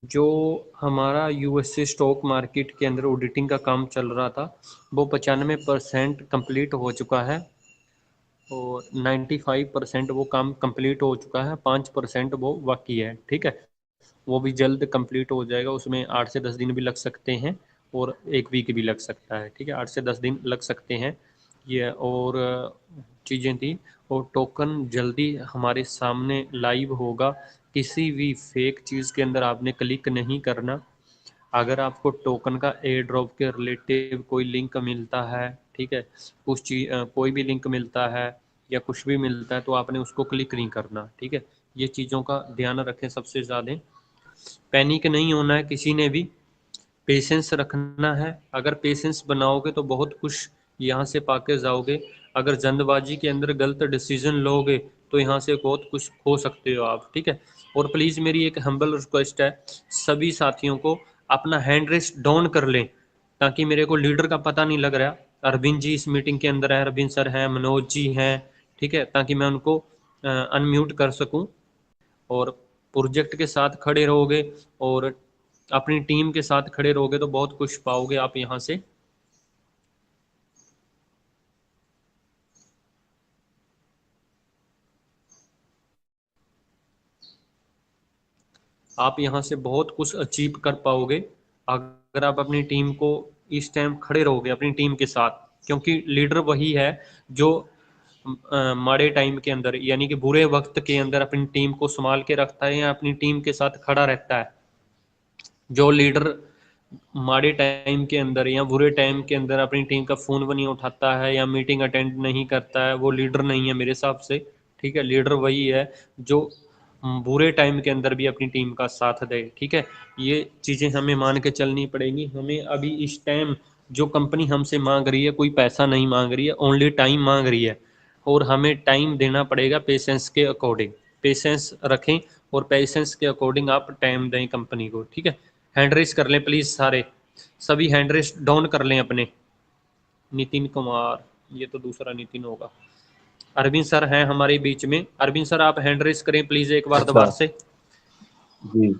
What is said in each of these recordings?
जो हमारा USA stock market के अंदर ऑडिटिंग का काम चल रहा था वो 95% कंप्लीट हो चुका है और 95% वो काम कंप्लीट हो चुका है, 5% वो बाकी है। ठीक है, वो भी जल्द कंप्लीट हो जाएगा, उसमें 8 से 10 दिन भी लग सकते हैं और एक वीक भी लग सकता है। ठीक है, 8 से 10 दिन लग सकते हैं ये। और चीज़ें थी और टोकन जल्दी हमारे सामने लाइव होगा। किसी भी फेक चीज़ के अंदर आपने क्लिक नहीं करना। अगर आपको टोकन का एयर ड्रॉप के रिलेटिव कोई लिंक मिलता है, ठीक है, कुछ चीज कोई भी लिंक मिलता है या कुछ भी मिलता है तो आपने उसको क्लिक नहीं करना। ठीक है, ये चीज़ों का ध्यान रखें। सबसे ज़्यादा पैनिक नहीं होना है किसी ने भी, पेशेंस रखना है। अगर पेशेंस बनाओगे तो बहुत कुछ यहाँ से पाके जाओगे। अगर जल्दबाजी के अंदर गलत डिसीजन लोगे तो यहाँ से बहुत कुछ खो सकते हो आप। ठीक है, और प्लीज़ मेरी एक हम्बल रिक्वेस्ट है, सभी साथियों को अपना हैंड रेस डाउन कर लें ताकि मेरे को लीडर का पता नहीं लग रहा। अरविंद जी इस मीटिंग के अंदर है, अरविंद सर हैं, मनोज जी हैं। ठीक है, ताकि मैं उनको अनम्यूट कर सकूं। और प्रोजेक्ट के साथ खड़े रहोगे और अपनी टीम के साथ खड़े रहोगे तो बहुत कुछ पाओगे आप यहाँ से। आप यहाँ से बहुत कुछ अचीव कर पाओगे अगर आप अपनी टीम को इस टाइम खड़े रहोगे अपनी टीम के साथ। क्योंकि लीडर वही है जो माड़े टाइम के अंदर यानी कि बुरे वक्त के अंदर अपनी टीम को संभाल के रखता है या अपनी टीम के साथ खड़ा रहता है। जो लीडर माड़े टाइम के अंदर या बुरे टाइम के अंदर अपनी टीम का फोन भी नहीं उठाता है या मीटिंग अटेंड नहीं करता है, वो लीडर नहीं है मेरे हिसाब से। ठीक है, लीडर वही है जो बुरे टाइम के अंदर भी अपनी टीम का साथ दे। ठीक है, ये चीज़ें हमें मान के चलनी पड़ेगी। हमें अभी इस टाइम जो कंपनी हमसे मांग रही है कोई पैसा नहीं मांग रही है, ओनली टाइम मांग रही है। और हमें टाइम देना पड़ेगा पेशेंस के अकॉर्डिंग। पेशेंस रखें और पेशेंस के अकॉर्डिंग आप टाइम दें कंपनी को। ठीक है, हैंड रेस कर लें प्लीज़, सारे सभी हैंड रेस डाउन कर लें अपने। नितिन कुमार, ये तो दूसरा नितिन होगा। अरविंद सर हैं हमारे बीच में, अरविंद सर आप हैंड रेस करें प्लीज़ एक बार अच्छा दोबारा से। जी।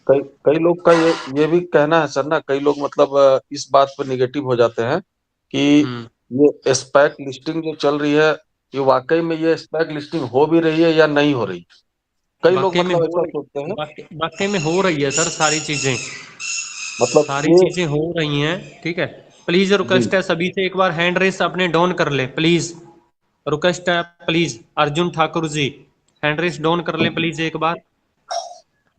कई कई लोग का ये भी कहना है सर ना, कई लोग मतलब इस बात पर निगेटिव हो जाते हैं कि हम्म। ये स्पैक लिस्टिंग जो चल रही है, ये वाकई में ये स्पैक लिस्टिंग हो भी रही है या नहीं हो रही। कई लोग वाकई में मतलब हो ऐसा सोचते रही, हैं। वाकई में हो रही है सर, सारी चीज़ें, मतलब सारी ये चीज़ें हो रही हैं। ठीक है, प्लीज़ जी। रिक्वेस्ट है सभी से एक बार हैंड रेस अपने डाउन कर ले प्लीज़। रिक्वेस्ट है please, Arjun Thakur ji hand raise down कर लें प्लीज़ एक बार।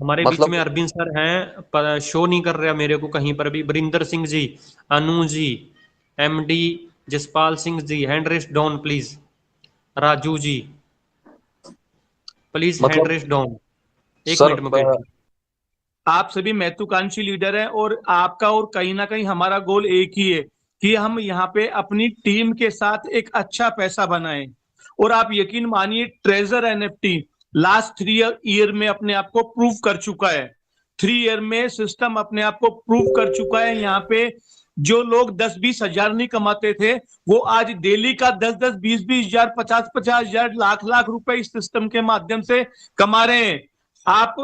हमारे बीच में मतलब अरविंद सर हैं पर शो नहीं कर रहा मेरे को कहीं पर भी। Barinder Singh ji, Anu ji, MD Jaspal Singh ji, hand raise down please. Raju ji please hand मतलब रेस डाउन। एक सर मिनट मुकेश जी। आप सभी महत्वाकांक्षी लीडर हैं और आपका और कहीं ना कहीं हमारा गोल एक ही है कि हम यहाँ पे अपनी टीम के साथ एक अच्छा पैसा बनाएं। और आप यकीन मानिए ट्रेजर एनएफटी लास्ट 3 ईयर में अपने आप को प्रूव कर चुका है। 3 ईयर में सिस्टम अपने आप को प्रूव कर चुका है। यहाँ पे जो लोग 10-20 हजार नहीं कमाते थे वो आज डेली का 10-10, 20-20 हजार, 50-50 हजार, लाख लाख रुपए इस सिस्टम के माध्यम से कमा रहे हैं। आप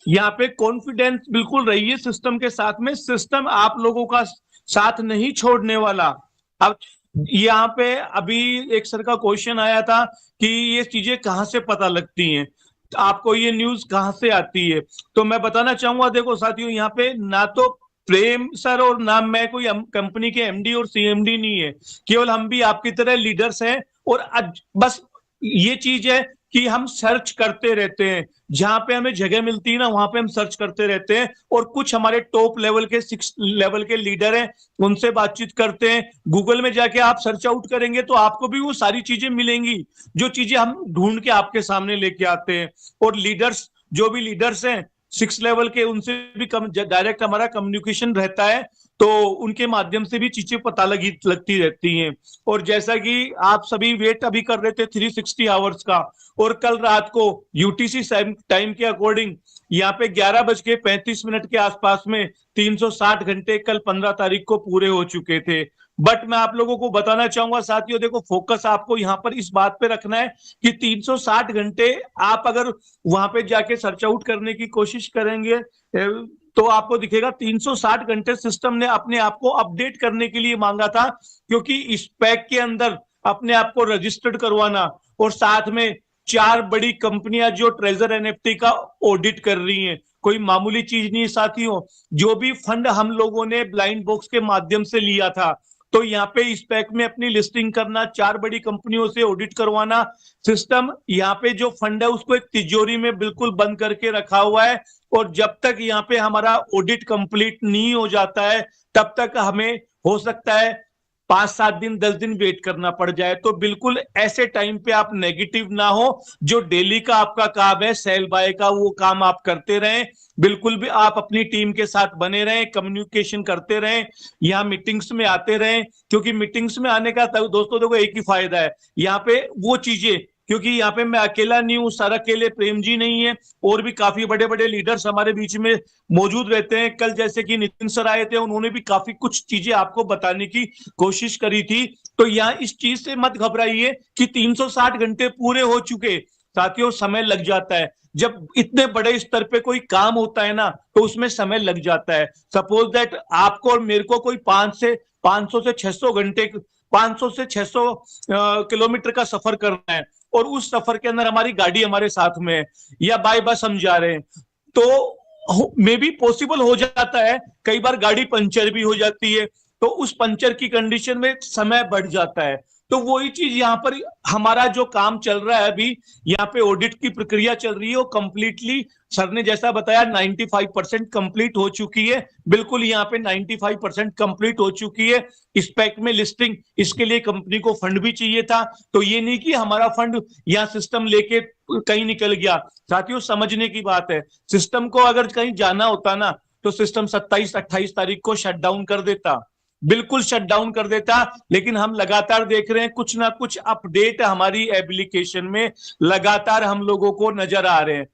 यहाँ पे कॉन्फिडेंस बिल्कुल रहिए सिस्टम के साथ में। सिस्टम आप लोगों का साथ नहीं छोड़ने वाला। अब यहाँ पे अभी एक सर का क्वेश्चन आया था कि ये चीजें कहाँ से पता लगती हैं, आपको ये न्यूज कहाँ से आती है। तो मैं बताना चाहूंगा, देखो साथियों, यहाँ पे ना तो प्रेम सर और ना मैं कोई कंपनी के एमडी और सीएमडी नहीं है, केवल हम भी आपकी तरह लीडर्स हैं। और बस ये चीज है कि हम सर्च करते रहते हैं, जहां पे हमें जगह मिलती है ना वहां पे हम सर्च करते रहते हैं। और कुछ हमारे टॉप लेवल के 6 लेवल के लीडर हैं, उनसे बातचीत करते हैं। गूगल में जाके आप सर्च आउट करेंगे तो आपको भी वो सारी चीजें मिलेंगी जो चीजें हम ढूंढ के आपके सामने लेके आते हैं। और लीडर्स, जो भी लीडर्स हैं 6 लेवल के, उनसे भी डायरेक्ट हमारा कम्युनिकेशन रहता है। तो उनके माध्यम से भी चीजें पता लगती रहती हैं। और जैसा कि आप सभी वेट अभी कर रहे थे 360 आवर्स का, और कल रात को यूटीसी टाइम के अकॉर्डिंग यहाँ पे 11:35 के आसपास में 360 घंटे कल 15 तारीख को पूरे हो चुके थे। बट मैं आप लोगों को बताना चाहूंगा साथियों, देखो फोकस आपको यहाँ पर इस बात पे रखना है कि 360 घंटे आप अगर वहां पे जाके सर्च आउट करने की कोशिश करेंगे तो आपको दिखेगा 360 घंटे सिस्टम ने अपने आप को अपडेट करने के लिए मांगा था, क्योंकि इस पैक के अंदर अपने आप को रजिस्टर्ड करवाना और साथ में 4 बड़ी कंपनियां जो ट्रेजर एनएफटी का ऑडिट कर रही हैं, कोई मामूली चीज नहीं साथियों। जो भी फंड हम लोगों ने ब्लाइंड बॉक्स के माध्यम से लिया था, तो यहाँ पे इस पैक में अपनी लिस्टिंग करना, 4 बड़ी कंपनियों से ऑडिट करवाना, सिस्टम यहाँ पे जो फंड है उसको एक तिजोरी में बिल्कुल बंद करके रखा हुआ है। और जब तक यहाँ पे हमारा ऑडिट कंप्लीट नहीं हो जाता है तब तक हमें हो सकता है 5-7 दिन 10 दिन वेट करना पड़ जाए। तो बिल्कुल ऐसे टाइम पे आप नेगेटिव ना हो। जो डेली का आपका काम है सेल बाय का, वो काम आप करते रहें। बिल्कुल भी आप अपनी टीम के साथ बने रहें, कम्युनिकेशन करते रहें, यहाँ मीटिंग्स में आते रहें, क्योंकि मीटिंग्स में आने का दोस्तों देखो एक ही फायदा है यहाँ पे वो चीजें, क्योंकि यहाँ पे मैं अकेला नहीं हूँ, सर अकेले प्रेम जी नहीं है, और भी काफी बड़े बड़े लीडर्स हमारे बीच में मौजूद रहते हैं। कल जैसे कि नितिन सर आए थे, उन्होंने भी काफी कुछ चीजें आपको बताने की कोशिश करी थी। तो यहाँ इस चीज से मत घबराइए कि 360 घंटे पूरे हो चुके। साथियों समय लग जाता है, जब इतने बड़े स्तर पे कोई काम होता है ना तो उसमें समय लग जाता है। सपोज दैट आपको और मेरे को कोई 500 से 600 घंटे 500 से 600 किलोमीटर का सफर करना है, और उस सफर के अंदर हमारी गाड़ी हमारे साथ में है या बाय बस हम जा रहे हैं, तो मे भी पॉसिबल हो जाता है कई बार गाड़ी पंचर भी हो जाती है, तो उस पंचर की कंडीशन में समय बढ़ जाता है। तो वही चीज यहाँ पर हमारा जो काम चल रहा है अभी, यहाँ पे ऑडिट की प्रक्रिया चल रही है, वो कंप्लीटली सर ने जैसा बताया 95% कंप्लीट हो चुकी है। बिल्कुल यहाँ पे 95% कंप्लीट हो चुकी है। इस पैक में लिस्टिंग, इसके लिए कंपनी को फंड भी चाहिए था, तो ये नहीं कि हमारा फंड यहाँ सिस्टम लेके कहीं निकल गया। साथियों समझने की बात है, सिस्टम को अगर कहीं जाना होता ना तो सिस्टम 27-28 तारीख को शट डाउन कर देता, बिल्कुल शट डाउन कर देता। लेकिन हम लगातार देख रहे हैं कुछ ना कुछ अपडेट हमारी एप्लीकेशन में लगातार हम लोगों को नजर आ रहे हैं।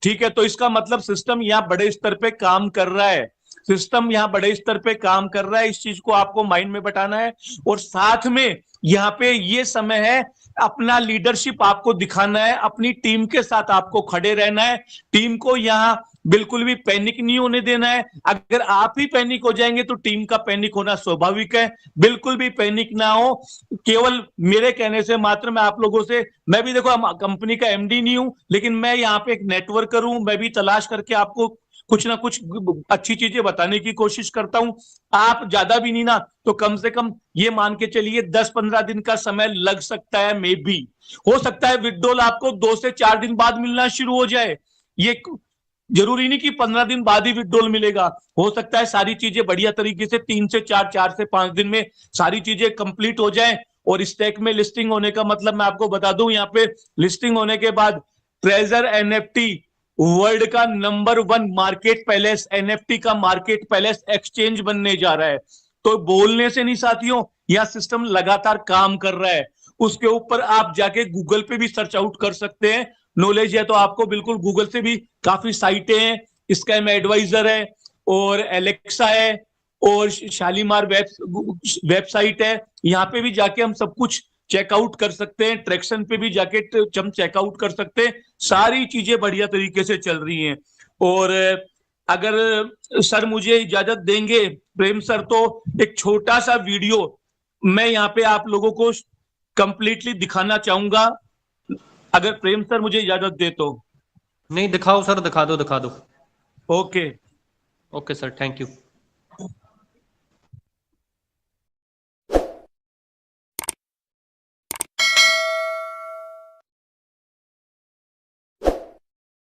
ठीक है, तो इसका मतलब सिस्टम यहाँ बड़े स्तर पे काम कर रहा है, सिस्टम यहाँ बड़े स्तर पे काम कर रहा है। इस चीज को आपको माइंड में बैठाना है। और साथ में यहाँ पे ये समय है अपना लीडरशिप आपको दिखाना है, अपनी टीम के साथ आपको खड़े रहना है, टीम को यहाँ बिल्कुल भी पैनिक नहीं होने देना है। अगर आप ही पैनिक हो जाएंगे तो टीम का पैनिक होना स्वाभाविक है। बिल्कुल भी पैनिक ना हो, केवल मेरे कहने से मात्र मैं आप लोगों से, मैं भी देखो कंपनी का एमडी नहीं हूं, लेकिन मैं यहाँ पे एक नेटवर्कर हूं, मैं भी तलाश करके आपको कुछ ना कुछ अच्छी चीजें बताने की कोशिश करता हूं। आप ज्यादा भी नहीं ना तो कम से कम ये मान के चलिए 10-15 दिन का समय लग सकता है। मे बी हो सकता है विड्रॉल आपको 2 से 4 दिन बाद मिलना शुरू हो जाए, ये जरूरी नहीं कि 15 दिन बाद ही विड्रॉल मिलेगा। हो सकता है सारी चीजें बढ़िया तरीके से 3 से 4 से 5 दिन में सारी चीजें कंप्लीट हो जाए। और स्टैक में लिस्टिंग होने का मतलब मैं आपको बता दूं, यहाँ पे लिस्टिंग होने के बाद ट्रेजर एनएफटी वर्ल्ड का नंबर 1 मार्केट पैलेस, एनएफटी का मार्केट पैलेस एक्सचेंज बनने जा रहा है। तो बोलने से नहीं साथियों, यह सिस्टम लगातार काम कर रहा है। उसके ऊपर आप जाके गूगल पे भी सर्च आउट कर सकते हैं, नॉलेज है तो आपको बिल्कुल गूगल से भी काफी साइटें हैं, स्कैम एडवाइजर है और एलेक्सा है और शालीमार वेबसाइट है, यहाँ पे भी जाके हम सब कुछ चेकआउट कर सकते हैं। ट्रैक्शन पे भी जाके हम चेकआउट कर सकते हैं, सारी चीजें बढ़िया तरीके से चल रही हैं। और अगर सर मुझे इजाजत देंगे प्रेम सर, तो एक छोटा सा वीडियो मैं यहाँ पे आप लोगों को कंप्लीटली दिखाना चाहूंगा, अगर प्रेम सर मुझे इजाजत दे तो। नहीं दिखाओ सर, दिखा दो। Okay okay sir, thank you.